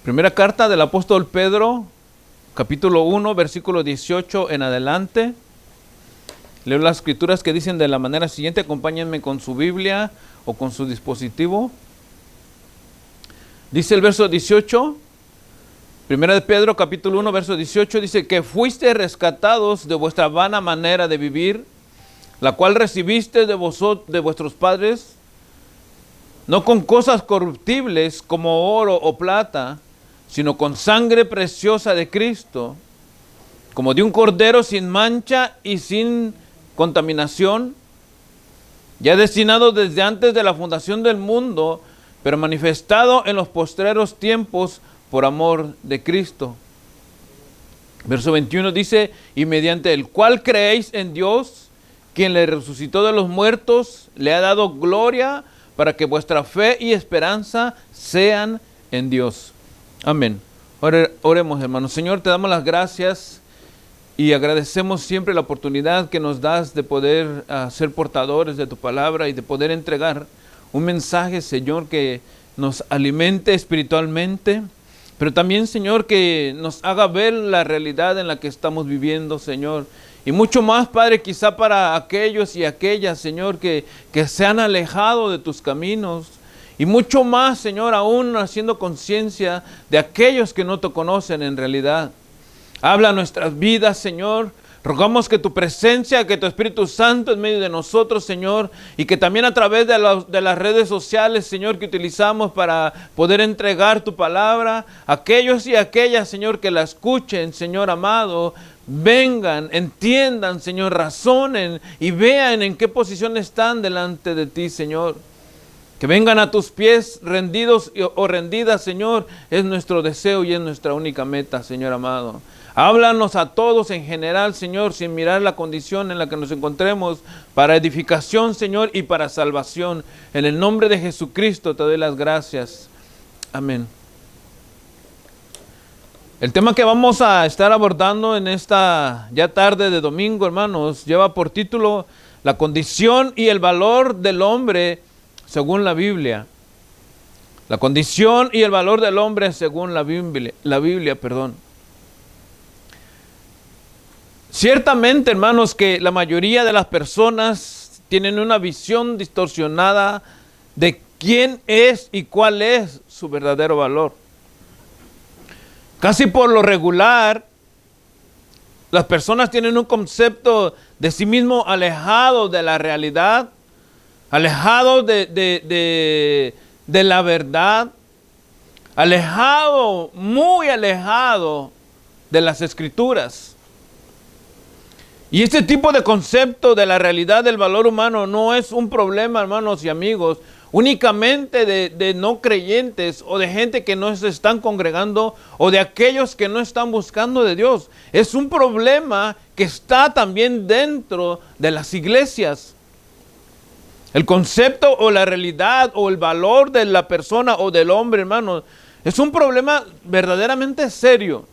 Primera carta del apóstol Pedro, capítulo 1, versículo 18 en adelante. Leo las escrituras que dicen de la manera siguiente. Acompáñenme con su Biblia o con su dispositivo. Dice el verso 18, Primera de Pedro, capítulo 1, verso 18, dice que fuiste rescatados de vuestra vana manera de vivir, la cual recibiste de vuestros padres, no con cosas corruptibles como oro o plata, sino con sangre preciosa de Cristo, como de un cordero sin mancha y sin contaminación, ya destinado desde antes de la fundación del mundo, pero manifestado en los postreros tiempos por amor de Cristo. Verso 21 dice, y mediante el cual creéis en Dios, quien le resucitó de los muertos, le ha dado gloria para que vuestra fe y esperanza sean en Dios. Amén. Oremos, hermanos. Señor, te damos las gracias y agradecemos siempre la oportunidad que nos das de poder ser portadores de tu palabra y de poder entregar un mensaje, Señor, que nos alimente espiritualmente, pero también, Señor, que nos haga ver la realidad en la que estamos viviendo, Señor. Y mucho más, Padre, quizá para aquellos y aquellas, Señor, que se han alejado de tus caminos. Y mucho más, Señor, aún haciendo conciencia de aquellos que no te conocen en realidad. Habla nuestras vidas, Señor. Rogamos que tu presencia, que tu Espíritu Santo en medio de nosotros, Señor, y que también a través de las redes sociales, Señor, que utilizamos para poder entregar tu palabra, aquellos y aquellas, Señor, que la escuchen, Señor amado, vengan, entiendan, Señor, razonen y vean en qué posición están delante de ti, Señor. Que vengan a tus pies rendidos o rendidas, Señor, es nuestro deseo y es nuestra única meta, Señor amado. Háblanos a todos en general, Señor, sin mirar la condición en la que nos encontremos, para edificación, Señor, y para salvación. En el nombre de Jesucristo te doy las gracias. Amén. El tema que vamos a estar abordando en esta ya tarde de domingo, hermanos, lleva por título La condición y el valor del hombre según la Biblia. La condición y el valor del hombre según la Biblia, perdón. Ciertamente, hermanos, que la mayoría de las personas tienen una visión distorsionada de quién es y cuál es su verdadero valor. Casi por lo regular, las personas tienen un concepto de sí mismo alejado de la realidad, alejado de la verdad, alejado, muy alejado de las Escrituras. Y este tipo de concepto de la realidad del valor humano no es un problema, hermanos y amigos, únicamente de no creyentes o de gente que no se están congregando o de aquellos que no están buscando de Dios. Es un problema que está también dentro de las iglesias. El concepto o la realidad o el valor de la persona o del hombre, hermanos, es un problema verdaderamente serio.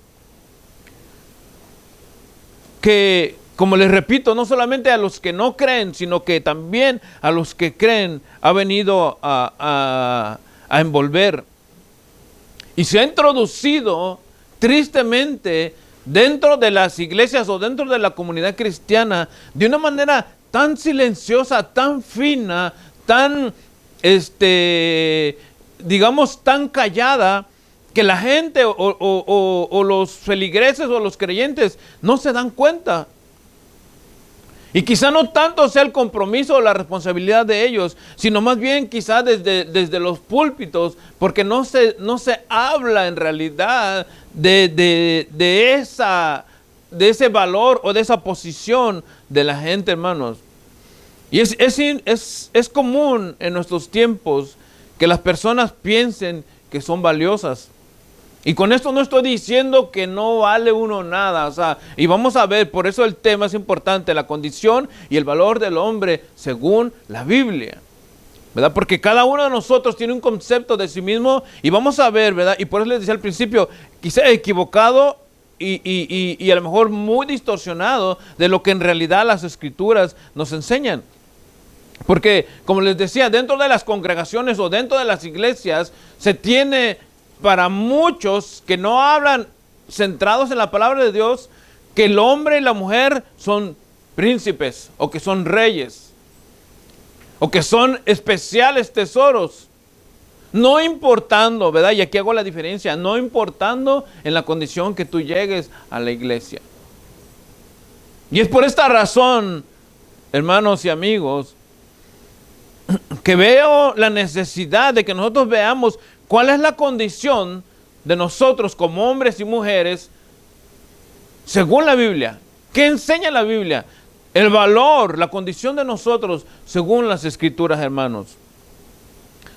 Que, como les repito, no solamente a los que no creen, sino que también a los que creen ha venido a envolver. Y se ha introducido tristemente dentro de las iglesias o dentro de la comunidad cristiana de una manera tan silenciosa, tan fina, tan, digamos, tan callada, que la gente o los feligreses o los creyentes no se dan cuenta. Y quizá no tanto sea el compromiso o la responsabilidad de ellos, sino más bien quizá desde los púlpitos, porque no se habla en realidad de ese valor o de esa posición de la gente, hermanos. Y es común en nuestros tiempos que las personas piensen que son valiosas. Y con esto no estoy diciendo que no vale uno nada, o sea, y vamos a ver, por eso el tema es importante, la condición y el valor del hombre según la Biblia, ¿verdad? Porque cada uno de nosotros tiene un concepto de sí mismo y vamos a ver, ¿verdad? Y por eso les decía al principio, quizá equivocado y a lo mejor muy distorsionado de lo que en realidad las Escrituras nos enseñan. Porque, como les decía, dentro de las congregaciones o dentro de las iglesias se tiene para muchos que no hablan centrados en la palabra de Dios, que el hombre y la mujer son príncipes, o que son reyes, o que son especiales tesoros. No importando, ¿verdad? Y aquí hago la diferencia, no importando en la condición que tú llegues a la iglesia. Y es por esta razón, hermanos y amigos, que veo la necesidad de que nosotros veamos cuál es la condición de nosotros como hombres y mujeres según la Biblia. ¿Qué enseña la Biblia? El valor, la condición de nosotros según las Escrituras, hermanos.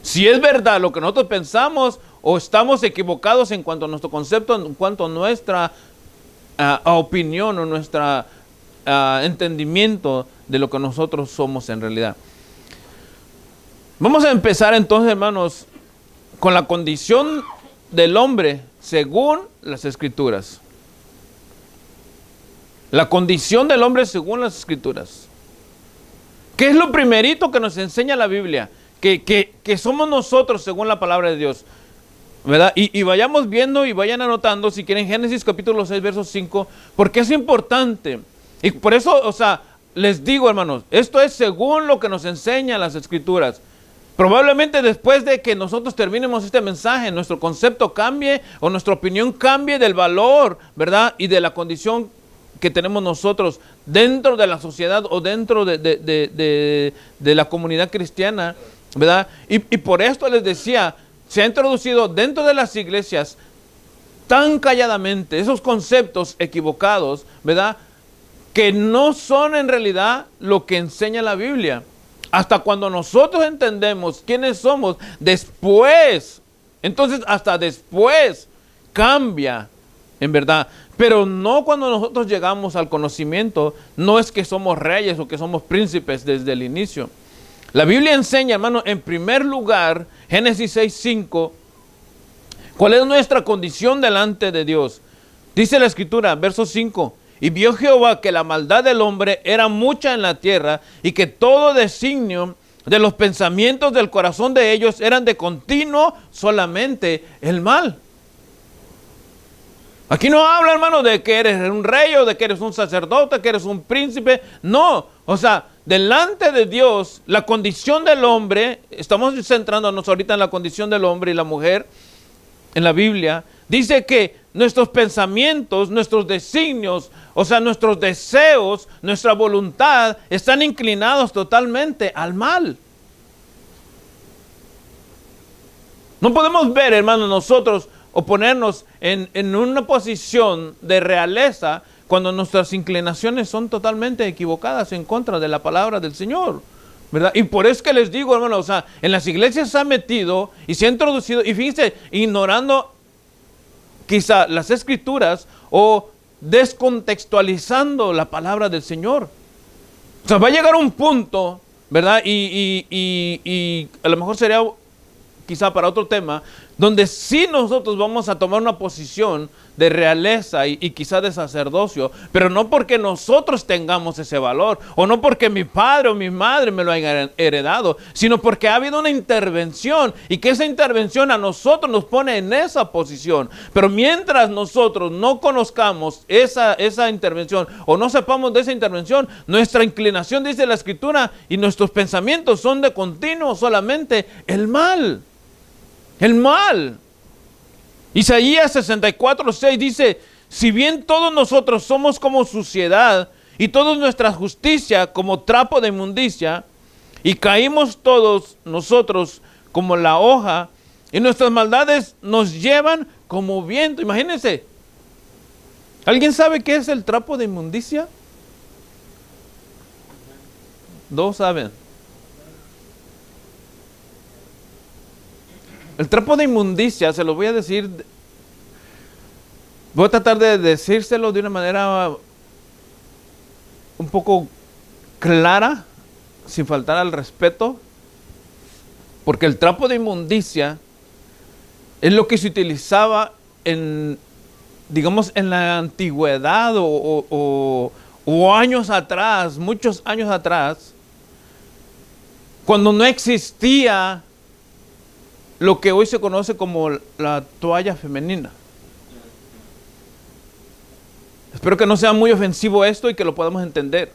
Si es verdad lo que nosotros pensamos o estamos equivocados en cuanto a nuestro concepto, en cuanto a nuestra opinión o nuestro entendimiento de lo que nosotros somos en realidad. Vamos a empezar entonces, hermanos, con la condición del hombre según las Escrituras. La condición del hombre según las Escrituras. ¿Qué es lo primerito que nos enseña la Biblia? Que somos nosotros según la palabra de Dios, ¿verdad? Y vayamos viendo y vayan anotando, si quieren, Génesis capítulo 6, verso 5, porque es importante. Y por eso, o sea, les digo, hermanos, esto es según lo que nos enseñan las Escrituras. Probablemente después de que nosotros terminemos este mensaje, nuestro concepto cambie o nuestra opinión cambie del valor, ¿verdad? Y de la condición que tenemos nosotros dentro de la sociedad o dentro de la comunidad cristiana, ¿verdad? Y por esto les decía, se ha introducido dentro de las iglesias tan calladamente esos conceptos equivocados, ¿verdad? Que no son en realidad lo que enseña la Biblia. Hasta cuando nosotros entendemos quiénes somos, después, entonces hasta después cambia, en verdad. Pero no cuando nosotros llegamos al conocimiento, no es que somos reyes o que somos príncipes desde el inicio. La Biblia enseña, hermano, en primer lugar, Génesis 6:5, cuál es nuestra condición delante de Dios. Dice la Escritura, verso 5, y vio Jehová que la maldad del hombre era mucha en la tierra y que todo designio de los pensamientos del corazón de ellos eran de continuo solamente el mal. Aquí no habla, hermano, de que eres un rey o de que eres un sacerdote, que eres un príncipe. No, o sea, delante de Dios, la condición del hombre, estamos centrándonos ahorita en la condición del hombre y la mujer en la Biblia, dice que nuestros pensamientos, nuestros designios, o sea, nuestros deseos, nuestra voluntad, están inclinados totalmente al mal. No podemos ver, hermano, nosotros o ponernos en una posición de realeza cuando nuestras inclinaciones son totalmente equivocadas en contra de la palabra del Señor, ¿verdad? Y por eso que les digo, hermano, o sea, en las iglesias se ha metido y se ha introducido, y fíjense, ignorando quizá las Escrituras o descontextualizando la palabra del Señor. O sea, va a llegar un punto, ¿verdad? Y a lo mejor sería quizá para otro tema, donde sí nosotros vamos a tomar una posición de realeza y quizá de sacerdocio, pero no porque nosotros tengamos ese valor, o no porque mi padre o mi madre me lo hayan heredado, sino porque ha habido una intervención, y que esa intervención a nosotros nos pone en esa posición. Pero mientras nosotros no conozcamos esa intervención, o no sepamos de esa intervención, nuestra inclinación, dice la Escritura, y nuestros pensamientos son de continuo solamente el mal. El mal. Isaías 64:6 dice, si bien todos nosotros somos como suciedad y toda nuestra justicia como trapo de inmundicia, y caímos todos nosotros como la hoja, y nuestras maldades nos llevan como viento. Imagínense, ¿alguien sabe qué es el trapo de inmundicia? ¿Dos saben? El trapo de inmundicia, se lo voy a decir, voy a tratar de decírselo de una manera un poco clara, sin faltar al respeto, porque el trapo de inmundicia es lo que se utilizaba digamos, en la antigüedad o años atrás, muchos años atrás, cuando no existía lo que hoy se conoce como la toalla femenina. Espero que no sea muy ofensivo esto y que lo podamos entender.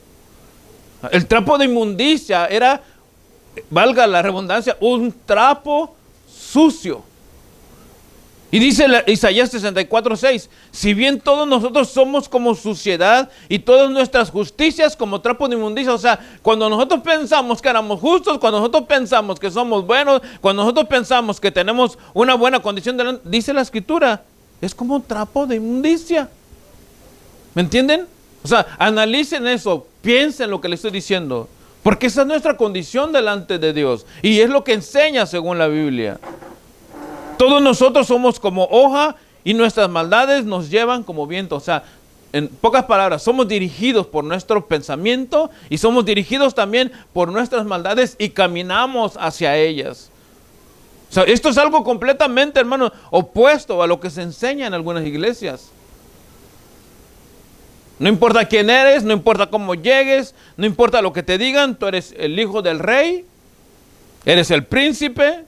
El trapo de inmundicia era, valga la redundancia, un trapo sucio. Y dice Isaías 64:6, si bien todos nosotros somos como suciedad y todas nuestras justicias como trapo de inmundicia, o sea, cuando nosotros pensamos que éramos justos, cuando nosotros pensamos que somos buenos, cuando nosotros pensamos que tenemos una buena condición, dice la Escritura, es como un trapo de inmundicia. ¿Me entienden? O sea, analicen eso, piensen lo que les estoy diciendo, porque esa es nuestra condición delante de Dios y es lo que enseña según la Biblia. Todos nosotros somos como hoja y nuestras maldades nos llevan como viento. O sea, en pocas palabras, somos dirigidos por nuestro pensamiento y somos dirigidos también por nuestras maldades y caminamos hacia ellas. O sea, esto es algo completamente, hermano, opuesto a lo que se enseña en algunas iglesias. No importa quién eres, no importa cómo llegues, no importa lo que te digan, tú eres el hijo del rey, eres el príncipe.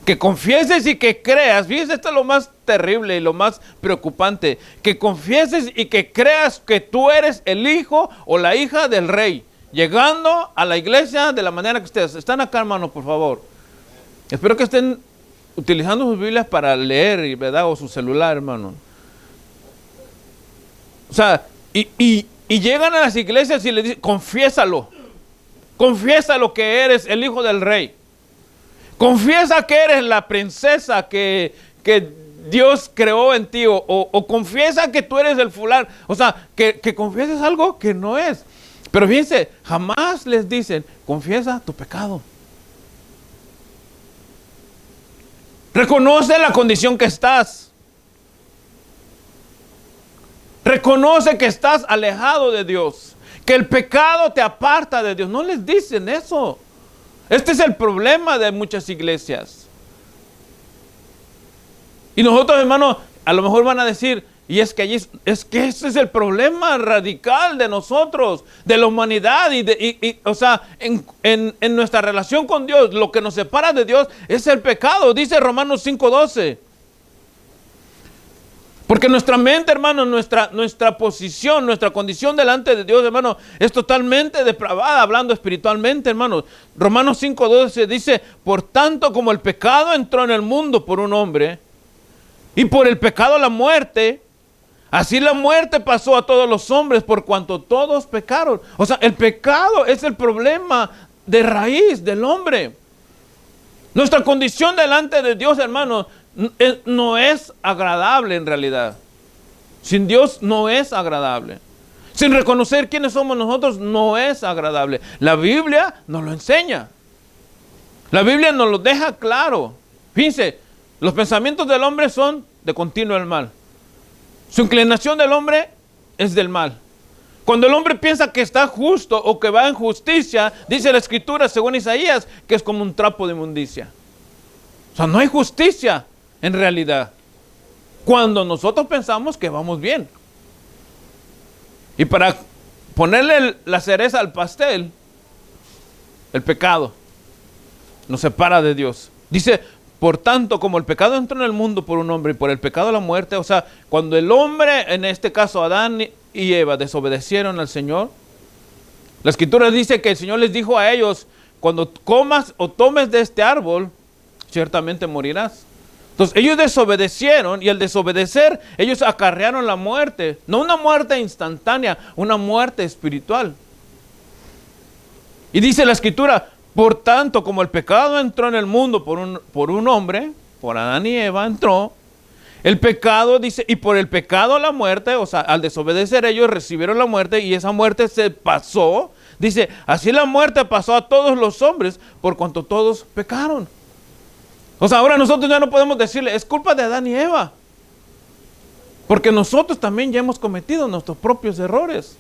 Que confieses y que creas, fíjense, esto es lo más terrible y lo más preocupante, que confieses y que creas que tú eres el hijo o la hija del rey, llegando a la iglesia de la manera que ustedes están acá, hermanos, por favor. Espero que estén utilizando sus Biblias para leer, ¿verdad? O su celular, hermano. O sea, y llegan a las iglesias y le dicen, confiésalo que eres el hijo del rey. Confiesa que eres la princesa que Dios creó en ti. O confiesa que tú eres el fulano. O sea, que confieses algo que no es. Pero fíjense, jamás les dicen, confiesa tu pecado. Reconoce la condición que estás. Reconoce que estás alejado de Dios. Que el pecado te aparta de Dios. No les dicen eso. Este es el problema de muchas iglesias. Y nosotros, hermanos, a lo mejor van a decir, y es que ese es el problema radical de nosotros, de la humanidad, o sea, en nuestra relación con Dios, lo que nos separa de Dios es el pecado, dice Romanos 5:12. Porque nuestra mente, hermano, nuestra posición, nuestra condición delante de Dios, hermano, es totalmente depravada, hablando espiritualmente, hermano. Romanos 5:12 dice, por tanto como el pecado entró en el mundo por un hombre, y por el pecado la muerte, así la muerte pasó a todos los hombres por cuanto todos pecaron. O sea, el pecado es el problema de raíz del hombre. Nuestra condición delante de Dios, hermano, no es agradable en realidad. Sin Dios no es agradable. Sin reconocer quiénes somos nosotros no es agradable. La Biblia nos lo enseña. La Biblia nos lo deja claro. Fíjense, los pensamientos del hombre son de continuo el mal. Su inclinación del hombre es del mal. Cuando el hombre piensa que está justo o que va en justicia, dice la Escritura, según Isaías, que es como un trapo de inmundicia. O sea, no hay justicia en realidad, cuando nosotros pensamos que vamos bien. Y para ponerle la cereza al pastel, el pecado nos separa de Dios. Dice, por tanto, como el pecado entró en el mundo por un hombre y por el pecado la muerte, o sea, cuando el hombre, en este caso Adán y Eva, desobedecieron al Señor, la Escritura dice que el Señor les dijo a ellos, cuando comas o tomes de este árbol, ciertamente morirás. Entonces ellos desobedecieron y al desobedecer ellos acarrearon la muerte, no una muerte instantánea, una muerte espiritual. Y dice la Escritura, por tanto como el pecado entró en el mundo por un hombre, por Adán y Eva entró, el pecado dice, y por el pecado la muerte, o sea, al desobedecer ellos recibieron la muerte y esa muerte se pasó, dice, así la muerte pasó a todos los hombres por cuanto todos pecaron. O sea, ahora nosotros ya no podemos decirle, es culpa de Adán y Eva. Porque nosotros también ya hemos cometido nuestros propios errores.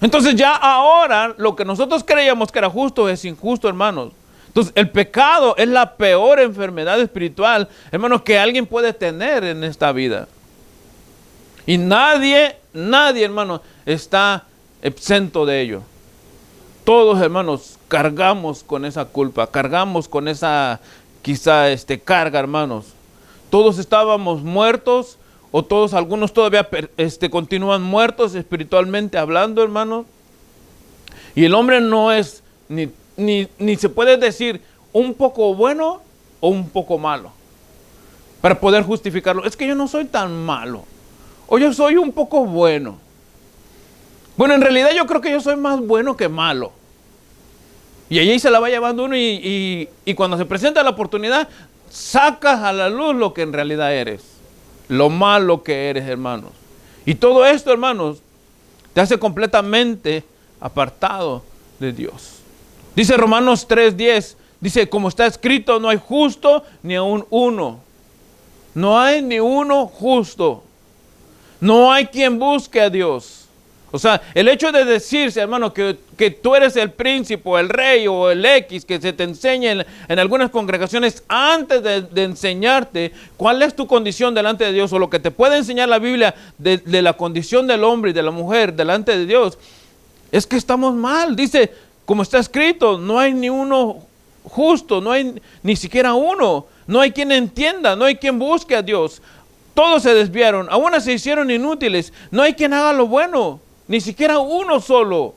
Entonces ya ahora lo que nosotros creíamos que era justo es injusto, hermanos. Entonces el pecado es la peor enfermedad espiritual, hermanos, que alguien puede tener en esta vida. Y nadie, hermano, está exento de ello. Todos, hermanos, cargamos con esa culpa, cargamos con esa quizá carga, hermanos. Todos estábamos muertos, o todos, algunos todavía continúan muertos espiritualmente hablando, hermanos. Y el hombre no es ni se puede decir un poco bueno o un poco malo para poder justificarlo. Es que yo no soy tan malo, o yo soy un poco bueno. Bueno, en realidad yo creo que yo soy más bueno que malo. Y allí se la va llevando uno y cuando se presenta la oportunidad, sacas a la luz lo que en realidad eres, lo malo que eres, hermanos. Y todo esto, hermanos, te hace completamente apartado de Dios. Dice Romanos 3:10, dice, como está escrito, no hay justo ni aun uno. No hay ni uno justo. No hay quien busque a Dios. O sea, el hecho de decirse, hermano, que tú eres el príncipe, el rey o el X, que se te enseña en algunas congregaciones antes de enseñarte cuál es tu condición delante de Dios, o lo que te puede enseñar la Biblia de la condición del hombre y de la mujer delante de Dios, es que estamos mal. Dice, como está escrito, no hay ni uno justo, no hay ni siquiera uno, no hay quien entienda, no hay quien busque a Dios. Todos se desviaron, aún se hicieron inútiles, no hay quien haga lo bueno. Ni siquiera uno solo,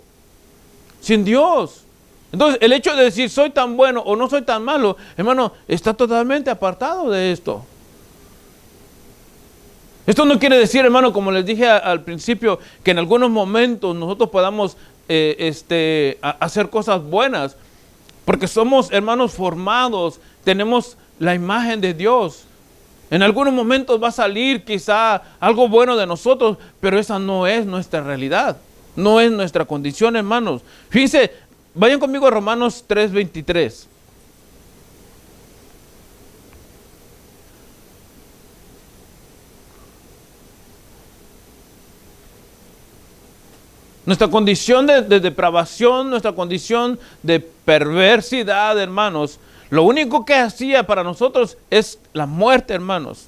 sin Dios. Entonces, el hecho de decir soy tan bueno o no soy tan malo, hermano, está totalmente apartado de esto. Esto no quiere decir, hermano, como les dije al principio, que en algunos momentos nosotros podamos hacer cosas buenas, porque somos, hermanos, formados, tenemos la imagen de Dios. En algunos momentos va a salir quizá algo bueno de nosotros, pero esa no es nuestra realidad, no es nuestra condición, hermanos. Fíjense, vayan conmigo a Romanos 3:23. Nuestra condición de depravación, nuestra condición de perversidad, hermanos, lo único que hacía para nosotros es la muerte, hermanos.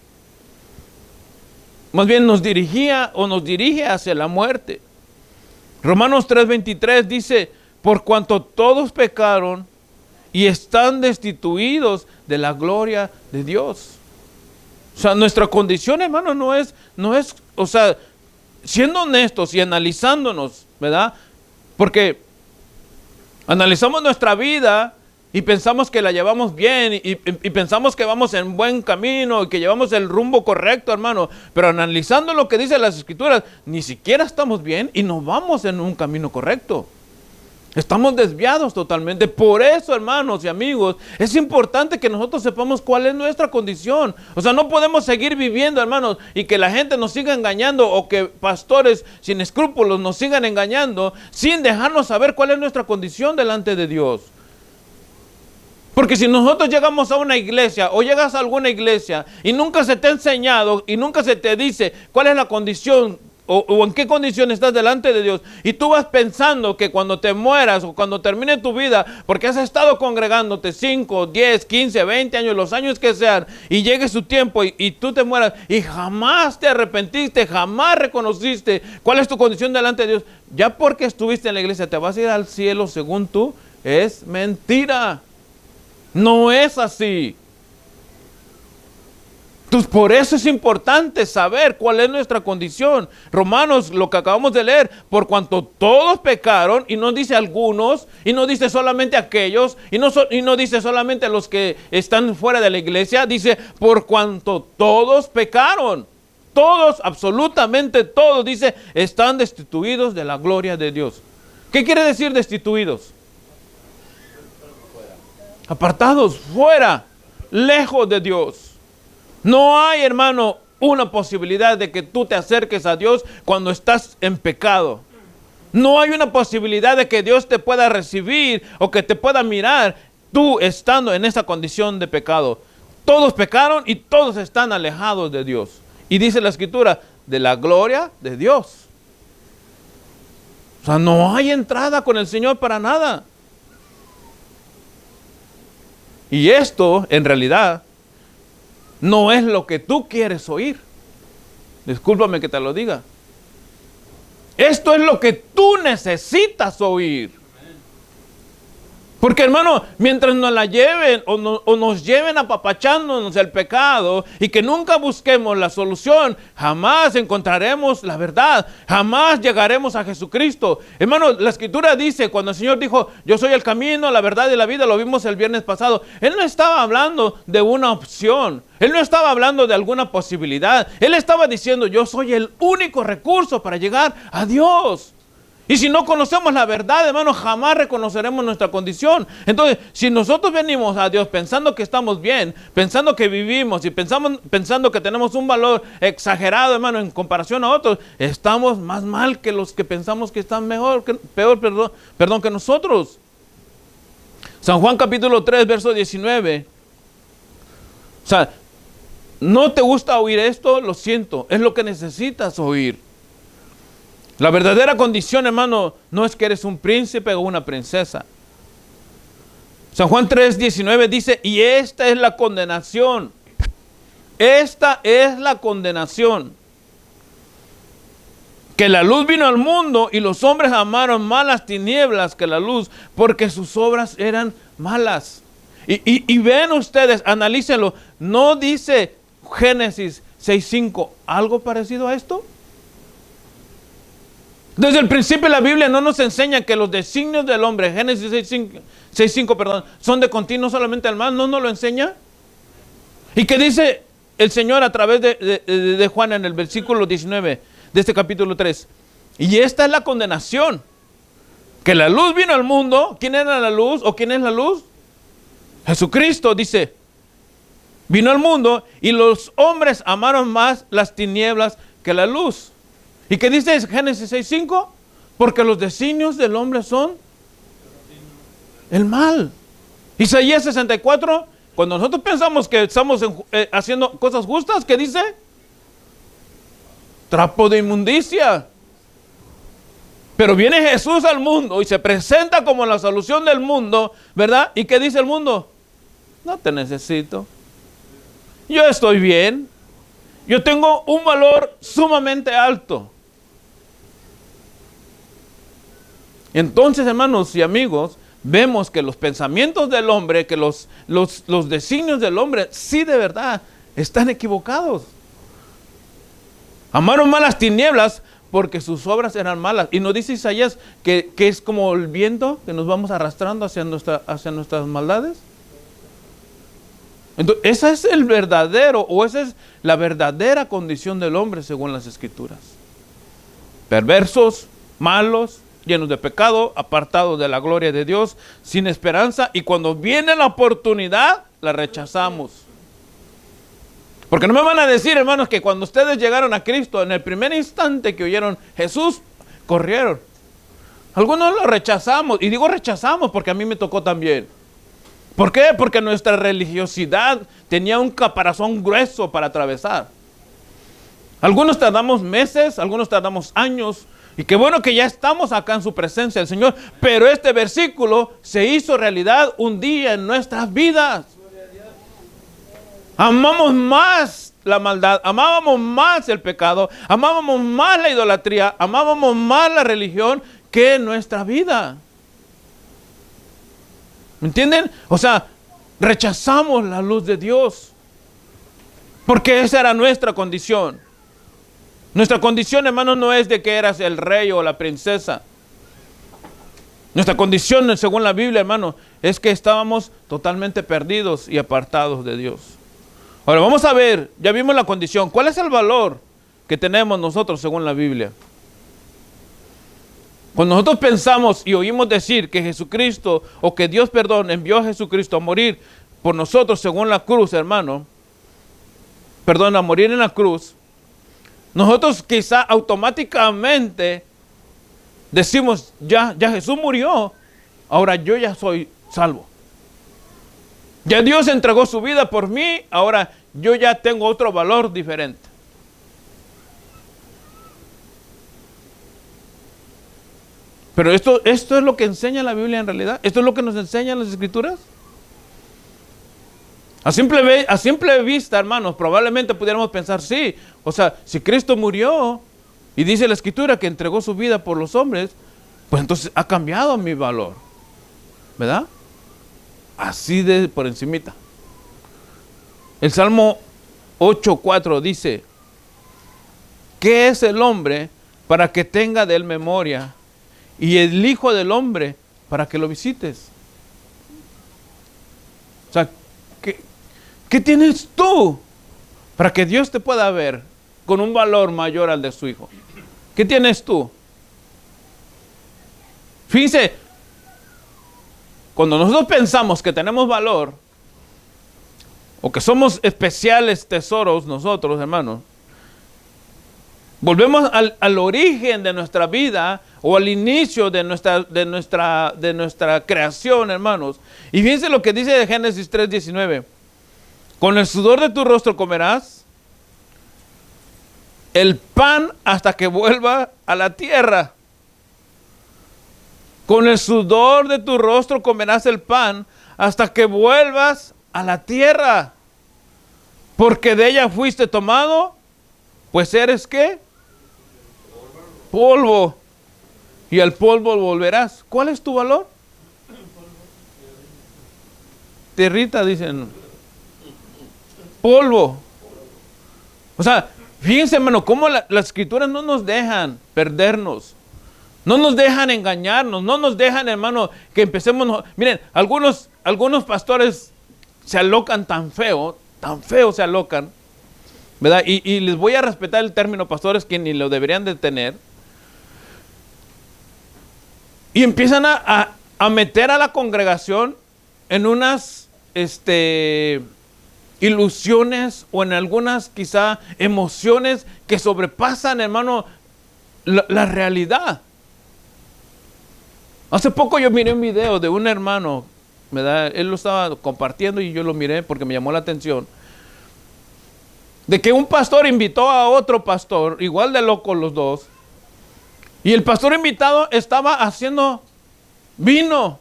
Más bien nos dirigía o nos dirige hacia la muerte. Romanos 3:23 dice, por cuanto todos pecaron y están destituidos de la gloria de Dios. O sea, nuestra condición, hermano, no es, o sea, siendo honestos y analizándonos, ¿verdad? Porque analizamos nuestra vida y pensamos que la llevamos bien y pensamos que vamos en buen camino y que llevamos el rumbo correcto, hermano. Pero analizando lo que dicen las Escrituras, ni siquiera estamos bien y no vamos en un camino correcto. Estamos desviados totalmente. Por eso, hermanos y amigos, es importante que nosotros sepamos cuál es nuestra condición. O sea, no podemos seguir viviendo, hermanos, y que la gente nos siga engañando, o que pastores sin escrúpulos nos sigan engañando, sin dejarnos saber cuál es nuestra condición delante de Dios. Porque si nosotros llegamos a una iglesia o llegas a alguna iglesia y nunca se te ha enseñado y nunca se te dice cuál es la condición o en qué condición estás delante de Dios, y tú vas pensando que cuando te mueras o cuando termine tu vida, porque has estado congregándote 5, 10, 15, 20 años, los años que sean, y llegue su tiempo y tú te mueras y jamás te arrepentiste, jamás reconociste cuál es tu condición delante de Dios, ya porque estuviste en la iglesia te vas a ir al cielo según tú, es mentira. No es así. Entonces, por eso es importante saber cuál es nuestra condición. Romanos, lo que acabamos de leer, por cuanto todos pecaron, y no dice algunos, y no dice solamente aquellos, y no dice solamente los que están fuera de la iglesia, dice por cuanto todos pecaron. Todos, absolutamente todos, dice, están destituidos de la gloria de Dios. ¿Qué quiere decir destituidos? Apartados, fuera, lejos de Dios. No hay, hermano, una posibilidad de que tú te acerques a Dios cuando estás en pecado. No hay una posibilidad de que Dios te pueda recibir o que te pueda mirar tú estando en esa condición de pecado. Todos pecaron y todos están alejados de Dios. Y dice la Escritura, de la gloria de Dios. O sea, no hay entrada con el Señor para nada. Y esto, en realidad, no es lo que tú quieres oír. Discúlpame que te lo diga. Esto es lo que tú necesitas oír. Porque, hermano, mientras nos la lleven o nos lleven apapachándonos el pecado y que nunca busquemos la solución, jamás encontraremos la verdad, jamás llegaremos a Jesucristo. Hermano, la Escritura dice, cuando el Señor dijo, yo soy el camino, la verdad y la vida, lo vimos el viernes pasado, Él no estaba hablando de una opción, Él no estaba hablando de alguna posibilidad, Él estaba diciendo, yo soy el único recurso para llegar a Dios. Y si no conocemos la verdad, hermano, jamás reconoceremos nuestra condición. Entonces, si nosotros venimos a Dios pensando que estamos bien, pensando que vivimos y pensando que tenemos un valor exagerado, hermano, en comparación a otros, estamos más mal que los que pensamos que están peor que nosotros. San Juan capítulo 3, verso 19. O sea, ¿no te gusta oír esto? Lo siento, es lo que necesitas oír. La verdadera condición, hermano, no es que eres un príncipe o una princesa. San Juan 3:19 dice, y esta es la condenación. Esta es la condenación. Que la luz vino al mundo y los hombres amaron más las tinieblas que la luz, porque sus obras eran malas. Y ven ustedes, analícenlo. ¿No dice Génesis 6:5 algo parecido a esto? Desde el principio la Biblia no nos enseña que los designios del hombre, Génesis 6:5, son de continuo solamente al mal, ¿no nos lo enseña? ¿Y qué dice el Señor a través de Juan en el versículo 19 de este capítulo 3? Y esta es la condenación, que la luz vino al mundo. ¿Quién era la luz o quién es la luz? Jesucristo, dice, vino al mundo y los hombres amaron más las tinieblas que la luz. ¿Y qué dice Génesis 6:5? Porque los designios del hombre son el mal. Isaías 64, cuando nosotros pensamos que estamos haciendo cosas justas, ¿qué dice? Trapo de inmundicia. Pero viene Jesús al mundo y se presenta como la solución del mundo, ¿verdad? ¿Y qué dice el mundo? No te necesito. Yo estoy bien. Yo tengo un valor sumamente alto. Entonces, hermanos y amigos, vemos que los pensamientos del hombre, que los designios del hombre, sí de verdad están equivocados. Amaron más las tinieblas porque sus obras eran malas. Y nos dice Isaías que es como el viento que nos vamos arrastrando hacia nuestras maldades. Entonces, esa es el verdadero, o esa es la verdadera condición del hombre según las Escrituras. Perversos, malos, llenos de pecado, apartados de la gloria de Dios, sin esperanza, y cuando viene la oportunidad, la rechazamos. Porque no me van a decir, hermanos, que cuando ustedes llegaron a Cristo, en el primer instante que oyeron Jesús, corrieron. Algunos lo rechazamos, y digo rechazamos porque a mí me tocó también. ¿Por qué? Porque nuestra religiosidad tenía un caparazón grueso para atravesar. Algunos tardamos meses, algunos tardamos años. Y qué bueno que ya estamos acá en su presencia del Señor. Pero este versículo se hizo realidad un día en nuestras vidas. Amamos más la maldad, amábamos más el pecado, amábamos más la idolatría, amábamos más la religión que nuestra vida. ¿Me entienden? O sea, rechazamos la luz de Dios. Porque esa era nuestra condición. Nuestra condición, hermano, no es de que eras el rey o la princesa. Nuestra condición, según la Biblia, hermano, es que estábamos totalmente perdidos y apartados de Dios. Ahora vamos a ver, ya vimos la condición. ¿Cuál es el valor que tenemos nosotros según la Biblia? Cuando nosotros pensamos y oímos decir que Jesucristo, o que Dios, envió a Jesucristo a morir por nosotros según la cruz, hermano, a morir en la cruz, nosotros quizá automáticamente decimos, ya Jesús murió, ahora yo ya soy salvo. Ya Dios entregó su vida por mí, ahora yo ya tengo otro valor diferente. Pero esto es lo que enseña la Biblia en realidad. Esto es lo que nos enseñan las Escrituras. A simple vista, hermanos, probablemente pudiéramos pensar, sí, o sea, si Cristo murió y dice la Escritura que entregó su vida por los hombres, pues entonces ha cambiado mi valor, ¿verdad? así de por encimita. El Salmo 8:4 dice: ¿qué es el hombre para que tenga de él memoria? Y el hijo del hombre para que lo visites. O sea, ¿qué tienes tú para que Dios te pueda ver con un valor mayor al de su hijo? ¿Qué tienes tú? Fíjense, cuando nosotros pensamos que tenemos valor, o que somos especiales tesoros nosotros, hermanos, volvemos al origen de nuestra vida, o al inicio de nuestra creación, hermanos. Y fíjense lo que dice de Génesis 3:19. Con el sudor de tu rostro comerás el pan hasta que vuelva a la tierra. Con el sudor de tu rostro comerás el pan hasta que vuelvas a la tierra. Porque de ella fuiste tomado, pues eres ¿qué? Polvo. Y al polvo volverás. ¿Cuál es tu valor? Tierrita, dicen. Polvo. O sea, fíjense, hermano, cómo las escrituras no nos dejan perdernos. No nos dejan engañarnos. No nos dejan, hermano, que empecemos. Miren, algunos pastores se alocan tan feo se alocan, ¿verdad? Y les voy a respetar el término pastores, que ni lo deberían de tener. Y empiezan a meter a la congregación en unas ilusiones, o en algunas quizá emociones que sobrepasan, hermano, la realidad. Hace poco yo miré un video de un hermano, ¿verdad? Él lo estaba compartiendo y yo lo miré porque me llamó la atención. De que un pastor invitó a otro pastor, igual de loco los dos. Y el pastor invitado estaba haciendo vino.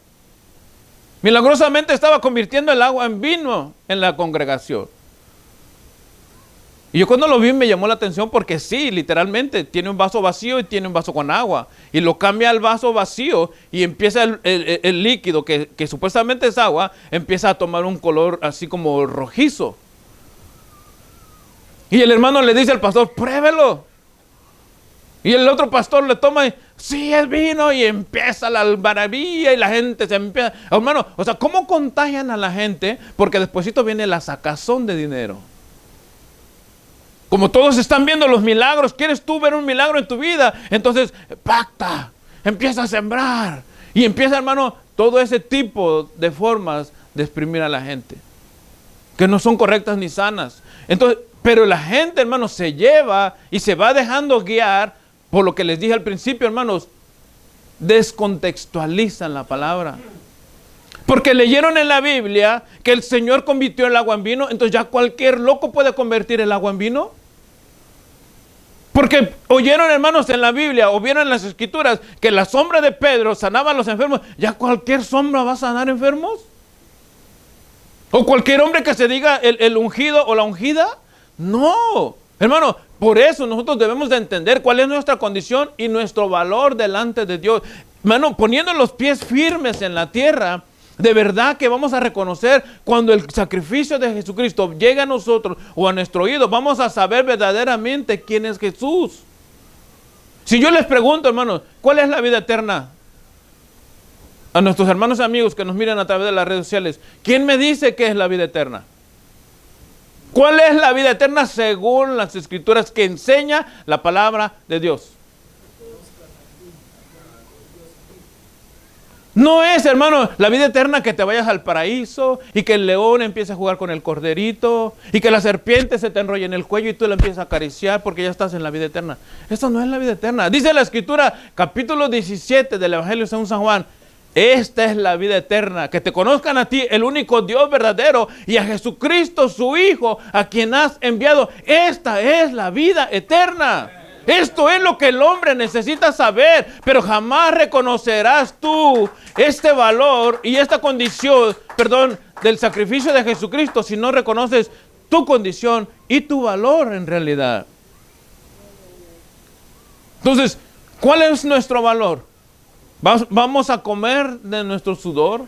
Milagrosamente estaba convirtiendo el agua en vino en la congregación. Y yo cuando lo vi me llamó la atención, porque sí, literalmente tiene un vaso vacío y tiene un vaso con agua. Y lo cambia al vaso vacío y empieza el líquido que supuestamente es agua, empieza a tomar un color así como rojizo. Y el hermano le dice al pastor: pruébelo. Y el otro pastor le toma y sí, es vino, y empieza la maravilla y la gente se empieza. Hermano, o sea, ¿cómo contagian a la gente? Porque despuesito viene la sacazón de dinero. Como todos están viendo los milagros, ¿quieres tú ver un milagro en tu vida? Entonces, pacta, empieza a sembrar. Y empieza, hermano, todo ese tipo de formas de exprimir a la gente, que no son correctas ni sanas. Entonces, pero la gente, hermano, se lleva y se va dejando guiar por lo que les dije al principio, hermanos. Descontextualizan la palabra. Porque leyeron en la Biblia que el Señor convirtió el agua en vino, entonces ya cualquier loco puede convertir el agua en vino. Porque oyeron, hermanos, en la Biblia, o vieron en las Escrituras, que la sombra de Pedro sanaba a los enfermos, ya cualquier sombra va a sanar enfermos. O cualquier hombre que se diga el ungido o la ungida. No, hermano, por eso nosotros debemos de entender cuál es nuestra condición y nuestro valor delante de Dios. Hermano, poniendo los pies firmes en la tierra, de verdad que vamos a reconocer cuando el sacrificio de Jesucristo llega a nosotros o a nuestro oído, vamos a saber verdaderamente quién es Jesús. Si yo les pregunto, hermanos, ¿cuál es la vida eterna? A nuestros hermanos y amigos que nos miran a través de las redes sociales, ¿quién me dice qué es la vida eterna? ¿Cuál es la vida eterna según las Escrituras que enseña la palabra de Dios? No es, hermano, la vida eterna que te vayas al paraíso y que el león empiece a jugar con el corderito y que la serpiente se te enrolle en el cuello y tú la empiezas a acariciar porque ya estás en la vida eterna. Esto no es la vida eterna. Dice la Escritura, capítulo 17 del Evangelio según San Juan: esta es la vida eterna, que te conozcan a ti, el único Dios verdadero, y a Jesucristo, su Hijo, a quien has enviado. Esta es la vida eterna. Esto es lo que el hombre necesita saber, pero jamás reconocerás tú este valor y esta condición, del sacrificio de Jesucristo si no reconoces tu condición y tu valor en realidad. Entonces, ¿cuál es nuestro valor? ¿Vamos a comer de nuestro sudor?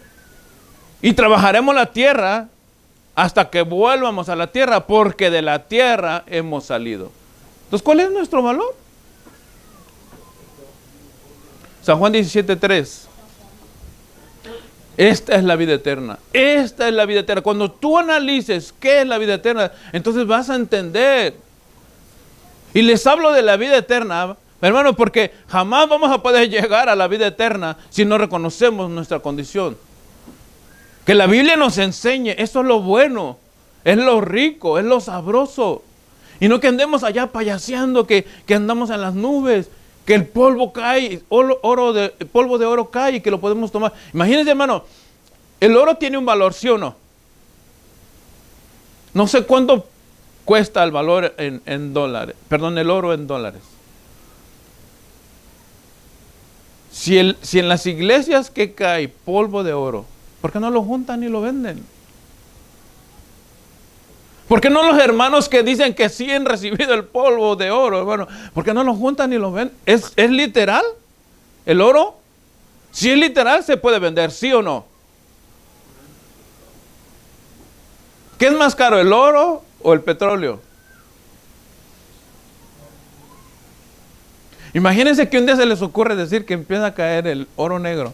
Y trabajaremos la tierra hasta que vuelvamos a la tierra, porque de la tierra hemos salido. Entonces, ¿cuál es nuestro valor? San Juan 17:3. Esta es la vida eterna. Esta es la vida eterna. Cuando tú analices qué es la vida eterna, entonces vas a entender. Y les hablo de la vida eterna, hermano, porque jamás vamos a poder llegar a la vida eterna si no reconocemos nuestra condición. Que la Biblia nos enseñe, eso es lo bueno, es lo rico, es lo sabroso. Y no que andemos allá payaseando, que andamos en las nubes, que el polvo cae, el polvo de oro cae y que lo podemos tomar. Imagínense, hermano, el oro tiene un valor, ¿sí o no? No sé cuánto cuesta el valor en dólares, perdón, el oro en dólares. Si en las iglesias que cae polvo de oro, ¿por qué no lo juntan y lo venden? ¿Por qué no los hermanos que dicen que sí han recibido el polvo de oro, hermano? ¿Por qué no lo juntan y lo venden? ¿Es literal el oro? Si es literal, se puede vender, ¿sí o no? ¿Qué es más caro, el oro o el petróleo? Imagínense que un día se les ocurre decir que empieza a caer el oro negro.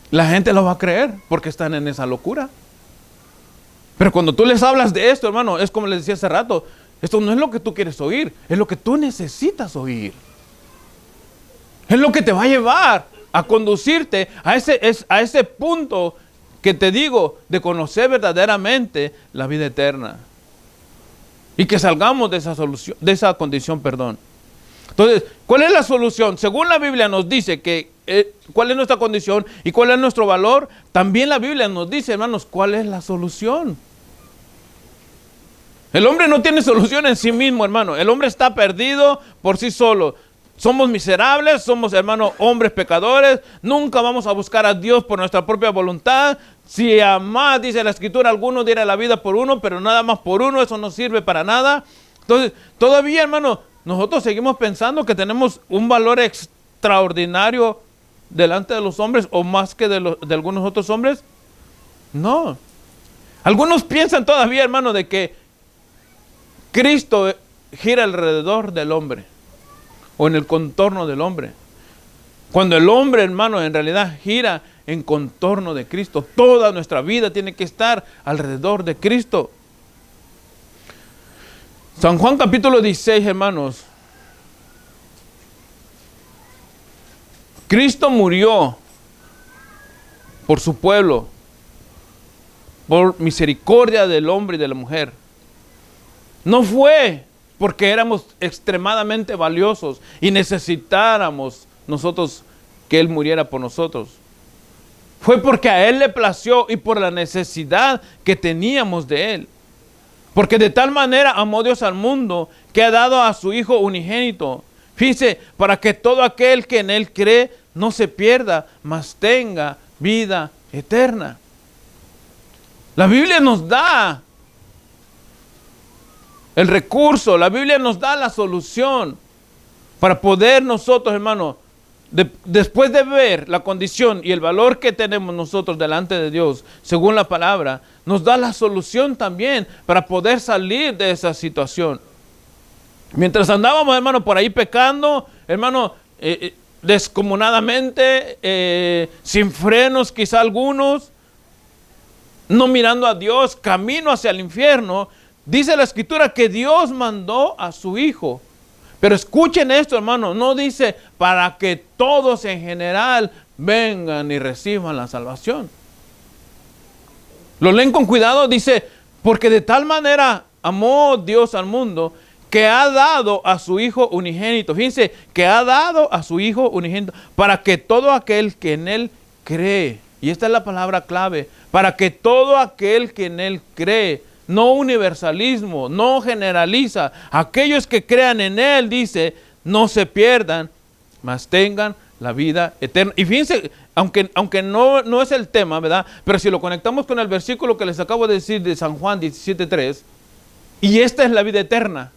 La gente lo va a creer porque están en esa locura. Pero cuando tú les hablas de esto, hermano, es como les decía hace rato, esto no es lo que tú quieres oír, es lo que tú necesitas oír. Es lo que te va a llevar a conducirte a ese punto que te digo, de conocer verdaderamente la vida eterna. Y que salgamos de esa solución, de esa condición, perdón. Entonces, ¿cuál es la solución? Según la Biblia nos dice que cuál es nuestra condición y cuál es nuestro valor, también la Biblia nos dice, hermanos, cuál es la solución. El hombre no tiene solución en sí mismo, hermano. El hombre está perdido por sí solo. Somos miserables, somos, hermano, hombres pecadores. Nunca vamos a buscar a Dios por nuestra propia voluntad. Si jamás, dice la Escritura, alguno diera la vida por uno, pero nada más por uno, eso no sirve para nada. Entonces, todavía, hermano, nosotros seguimos pensando que tenemos un valor extraordinario delante de los hombres o más que de algunos otros hombres. No. Algunos piensan todavía, hermano, de que Cristo gira alrededor del hombre o en el contorno del hombre. Cuando el hombre, hermano, en realidad gira en contorno de Cristo. Toda nuestra vida tiene que estar alrededor de Cristo. San Juan capítulo 16, hermanos. Cristo murió por su pueblo, por misericordia del hombre y de la mujer. No fue porque éramos extremadamente valiosos y necesitáramos nosotros que Él muriera por nosotros. Fue porque a Él le plació y por la necesidad que teníamos de Él. Porque de tal manera amó Dios al mundo que ha dado a su Hijo unigénito. Fíjese, para que todo aquel que en Él cree no se pierda, mas tenga vida eterna. La Biblia nos da el recurso, la Biblia nos da la solución para poder nosotros, hermano, después de ver la condición y el valor que tenemos nosotros delante de Dios, según la palabra, nos da la solución también para poder salir de esa situación. Mientras andábamos, hermano, por ahí pecando, hermano, descomunadamente, sin frenos quizá algunos, no mirando a Dios, camino hacia el infierno, dice la Escritura que Dios mandó a su Hijo. Pero escuchen esto, hermano, no dice para que todos en general vengan y reciban la salvación. Lo leen con cuidado, dice, porque de tal manera amó Dios al mundo que ha dado a su Hijo unigénito. Fíjense, que ha dado a su Hijo unigénito para que todo aquel que en Él cree, y esta es la palabra clave, para que todo aquel que en Él cree, no universalismo, no generaliza, aquellos que crean en Él, dice, no se pierdan, mas tengan la vida eterna. Y fíjense, aunque no es el tema, ¿verdad? Pero si lo conectamos con el versículo que les acabo de decir de San Juan 17:3, y esta es la vida eterna,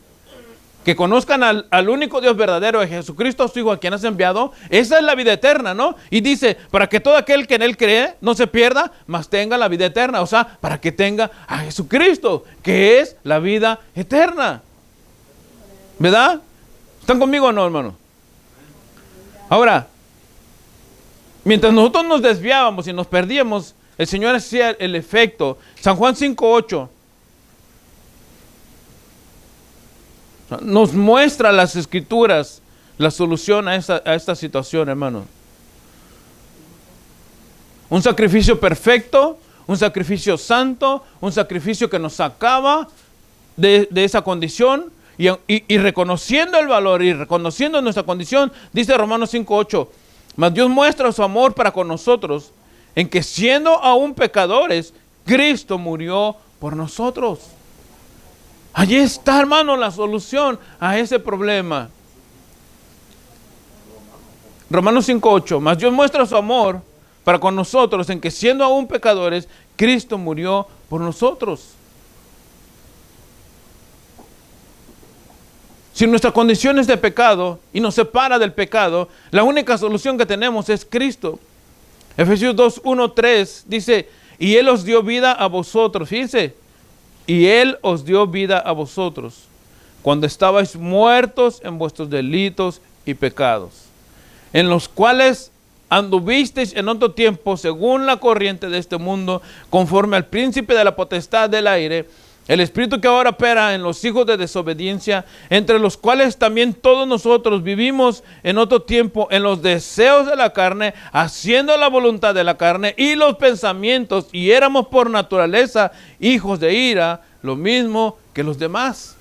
que conozcan al único Dios verdadero, a Jesucristo, su Hijo, a quien has enviado. Esa es la vida eterna, ¿no? Y dice, para que todo aquel que en Él cree no se pierda, mas tenga la vida eterna. O sea, para que tenga a Jesucristo, que es la vida eterna. ¿Verdad? ¿Están conmigo o no, hermano? Ahora, mientras nosotros nos desviábamos y nos perdíamos, el Señor hacía el efecto. San Juan 5:8 nos muestra las Escrituras la solución a esta situación, hermano. Un sacrificio perfecto, un sacrificio santo, un sacrificio que nos sacaba de esa condición y reconociendo el valor y reconociendo nuestra condición, dice Romanos 5:8, mas Dios muestra su amor para con nosotros en que siendo aún pecadores, Cristo murió por nosotros. Allí está, hermano, la solución a ese problema. Romanos 5:8, mas Dios muestra su amor para con nosotros en que siendo aún pecadores, Cristo murió por nosotros. Si nuestra condición es de pecado y nos separa del pecado, la única solución que tenemos es Cristo. Efesios 2:1-3 dice, y Él os dio vida a vosotros, fíjense, y Él os dio vida a vosotros, cuando estabais muertos en vuestros delitos y pecados, en los cuales anduvisteis en otro tiempo, según la corriente de este mundo, conforme al príncipe de la potestad del aire, el espíritu que ahora opera en los hijos de desobediencia, entre los cuales también todos nosotros vivimos en otro tiempo en los deseos de la carne, haciendo la voluntad de la carne y los pensamientos, y éramos por naturaleza hijos de ira, lo mismo que los demás.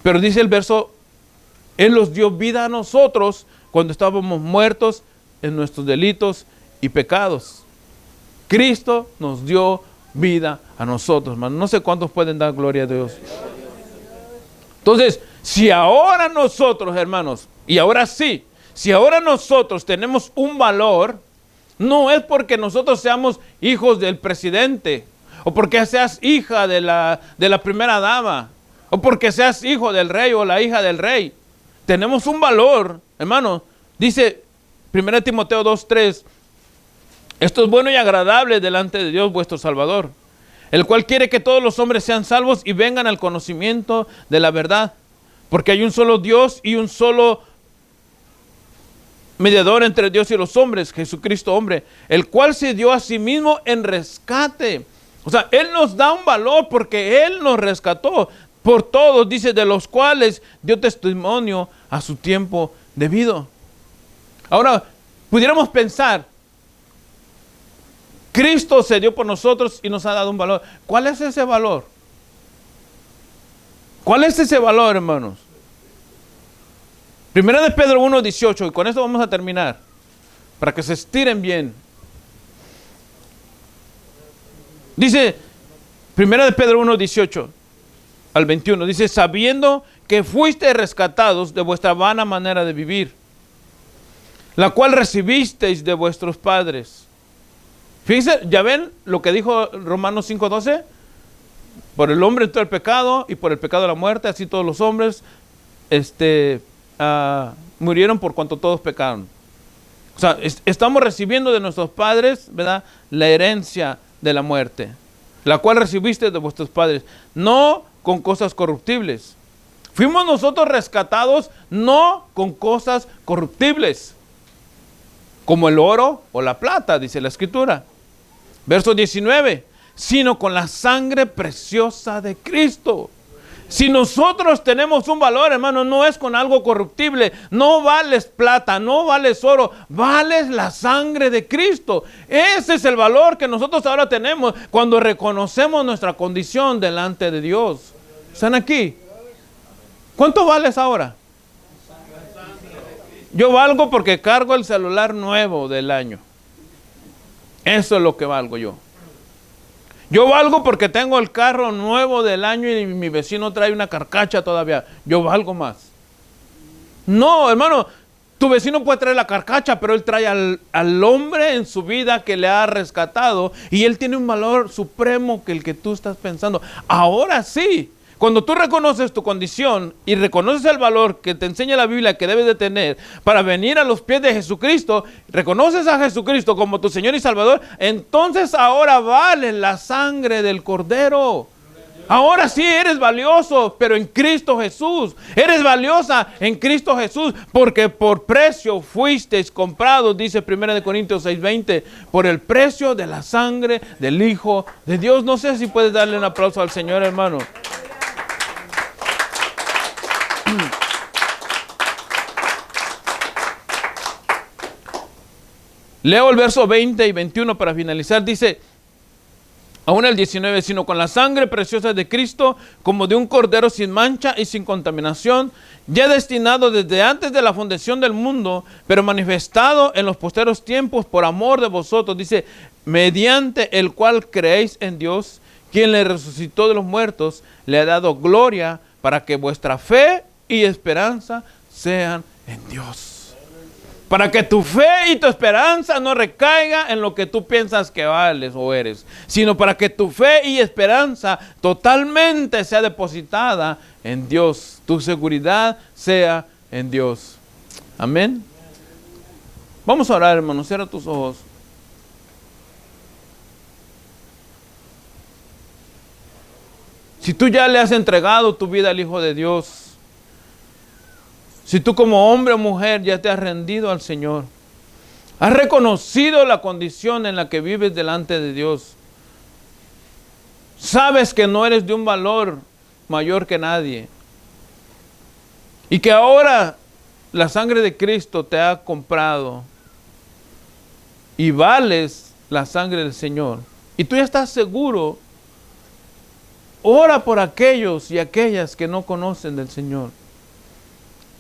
Pero dice el verso, Él nos dio vida a nosotros cuando estábamos muertos en nuestros delitos y pecados. Cristo nos dio vida a nosotros, hermano. No sé cuántos pueden dar gloria a Dios. Entonces, si ahora nosotros, hermanos, y ahora sí, si ahora nosotros tenemos un valor, no es porque nosotros seamos hijos del presidente, o porque seas hija de la primera dama, o porque seas hijo del rey o la hija del rey. Tenemos un valor, hermano. Dice 1 Timoteo 2:3, esto es bueno y agradable delante de Dios vuestro Salvador, el cual quiere que todos los hombres sean salvos y vengan al conocimiento de la verdad. Porque hay un solo Dios y un solo mediador entre Dios y los hombres, Jesucristo hombre, el cual se dio a sí mismo en rescate. O sea, Él nos da un valor porque Él nos rescató por todos, dice, de los cuales dio testimonio a su tiempo debido. Ahora, pudiéramos pensar, Cristo se dio por nosotros y nos ha dado un valor. ¿Cuál es ese valor? ¿Cuál es ese valor, hermanos? Primera de Pedro 1:18, y con esto vamos a terminar, para que se estiren bien. Dice, Primera de Pedro 1:18 al 21, dice, sabiendo que fuiste rescatados de vuestra vana manera de vivir, la cual recibisteis de vuestros padres. Fíjense, ya ven lo que dijo Romanos 5:12. Por el hombre entró el pecado y por el pecado la muerte, así todos los hombres murieron por cuanto todos pecaron. O sea, estamos recibiendo de nuestros padres, ¿verdad?, la herencia de la muerte, la cual recibiste de vuestros padres, no con cosas corruptibles. Fuimos nosotros rescatados no con cosas corruptibles, como el oro o la plata, dice la Escritura. Verso 19, sino con la sangre preciosa de Cristo. Si nosotros tenemos un valor, hermano, no es con algo corruptible, no vales plata, no vales oro, vales la sangre de Cristo. Ese es el valor que nosotros ahora tenemos cuando reconocemos nuestra condición delante de Dios. ¿Están aquí? ¿Cuánto vales ahora? Yo valgo porque cargo el celular nuevo del año. Eso es lo que valgo yo. Yo valgo porque tengo el carro nuevo del año y mi vecino trae una carcacha todavía. Yo valgo más. No, hermano, tu vecino puede traer la carcacha, pero él trae al hombre en su vida que le ha rescatado y él tiene un valor supremo que el que tú estás pensando. Ahora sí, Cuando tú reconoces tu condición y reconoces el valor que te enseña la Biblia que debes de tener para venir a los pies de Jesucristo, reconoces a Jesucristo como tu Señor y Salvador, entonces ahora vale la sangre del Cordero. Ahora sí eres valioso, pero en Cristo Jesús. Eres valiosa en Cristo Jesús, porque por precio fuisteis comprados, dice 1 Corintios 6:20, por el precio de la sangre del Hijo de Dios. No sé si puedes darle un aplauso al Señor, hermano. Leo el verso 20 y 21 para finalizar. Dice, aún el 19, sino con la sangre preciosa de Cristo, como de un cordero sin mancha y sin contaminación, ya destinado desde antes de la fundación del mundo, pero manifestado en los posteros tiempos por amor de vosotros, dice, mediante el cual creéis en Dios, quien le resucitó de los muertos, le ha dado gloria para que vuestra fe y esperanza sean en Dios. Para que tu fe y tu esperanza no recaiga en lo que tú piensas que vales o eres, sino para que tu fe y esperanza totalmente sea depositada en Dios. Tu seguridad sea en Dios. Amén. Vamos a orar, hermano. Cierra tus ojos. Si tú ya le has entregado tu vida al Hijo de Dios, si tú como hombre o mujer ya te has rendido al Señor, has reconocido la condición en la que vives delante de Dios, sabes que no eres de un valor mayor que nadie y que ahora la sangre de Cristo te ha comprado y vales la sangre del Señor y tú ya estás seguro, ora por aquellos y aquellas que no conocen del Señor.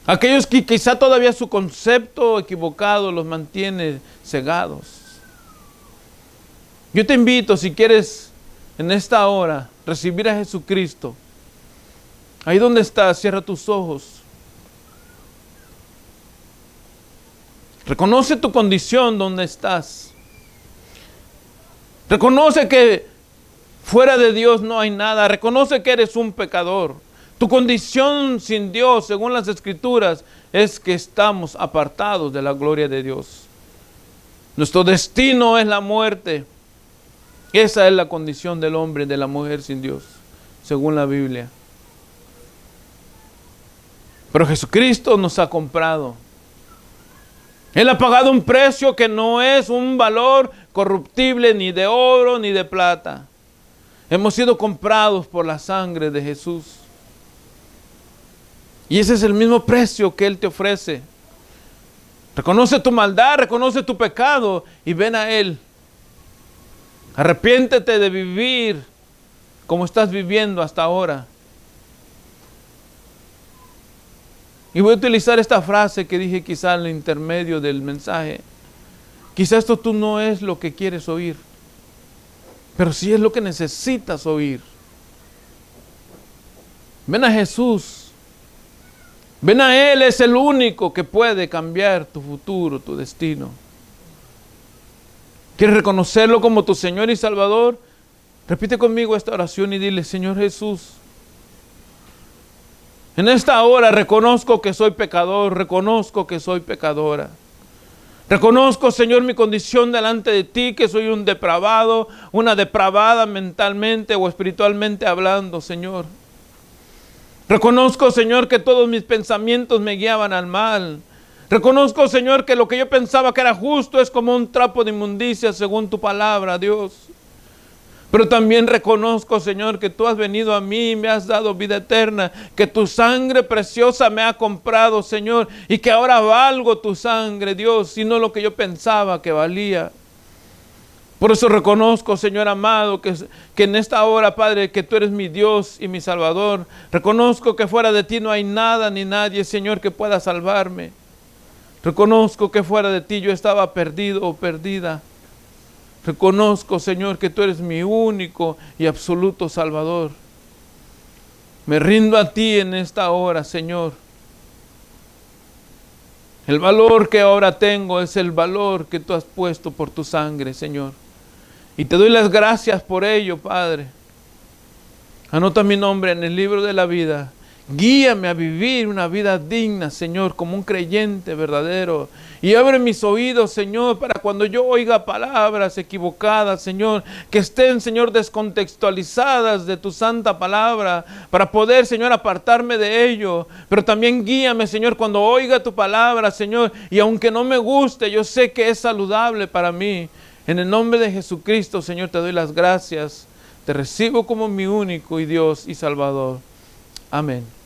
Aquellos que quizá todavía su concepto equivocado los mantiene cegados. Yo te invito, si quieres en esta hora recibir a Jesucristo, ahí donde estás, cierra tus ojos. Reconoce tu condición donde estás. Reconoce que fuera de Dios no hay nada. Reconoce que eres un pecador. Tu condición sin Dios, según las Escrituras, es que estamos apartados de la gloria de Dios. Nuestro destino es la muerte. Esa es la condición del hombre y de la mujer sin Dios, según la Biblia. Pero Jesucristo nos ha comprado. Él ha pagado un precio que no es un valor corruptible ni de oro ni de plata. Hemos sido comprados por la sangre de Jesús. Y ese es el mismo precio que Él te ofrece. Reconoce tu maldad, reconoce tu pecado y ven a Él. Arrepiéntete de vivir como estás viviendo hasta ahora. Y voy a utilizar esta frase que dije quizá en el intermedio del mensaje. Quizá esto tú no es lo que quieres oír, pero sí es lo que necesitas oír. Ven a Jesús. Ven a Él, es el único que puede cambiar tu futuro, tu destino. ¿Quieres reconocerlo como tu Señor y Salvador? Repite conmigo esta oración y dile, Señor Jesús, en esta hora reconozco que soy pecador, reconozco que soy pecadora. Reconozco, Señor, mi condición delante de ti, que soy un depravado, una depravada mentalmente o espiritualmente hablando, Señor. Reconozco, Señor, que todos mis pensamientos me guiaban al mal. Reconozco, Señor, que lo que yo pensaba que era justo es como un trapo de inmundicia según tu palabra, Dios. Pero también reconozco, Señor, que tú has venido a mí y me has dado vida eterna, que tu sangre preciosa me ha comprado, Señor, y que ahora valgo tu sangre, Dios, y no lo que yo pensaba que valía. Por eso reconozco, Señor amado, que en esta hora, Padre, que tú eres mi Dios y mi Salvador. Reconozco que fuera de ti no hay nada ni nadie, Señor, que pueda salvarme. Reconozco que fuera de ti yo estaba perdido o perdida. Reconozco, Señor, que tú eres mi único y absoluto Salvador. Me rindo a ti en esta hora, Señor. El valor que ahora tengo es el valor que tú has puesto por tu sangre, Señor. Y te doy las gracias por ello, Padre. Anota mi nombre en el libro de la vida. Guíame a vivir una vida digna, Señor, como un creyente verdadero. Y abre mis oídos, Señor, para cuando yo oiga palabras equivocadas, Señor, que estén, Señor, descontextualizadas de tu santa palabra, para poder, Señor, apartarme de ello. Pero también guíame, Señor, cuando oiga tu palabra, Señor, y aunque no me guste, yo sé que es saludable para mí. En el nombre de Jesucristo, Señor, te doy las gracias. Te recibo como mi único y Dios y Salvador. Amén.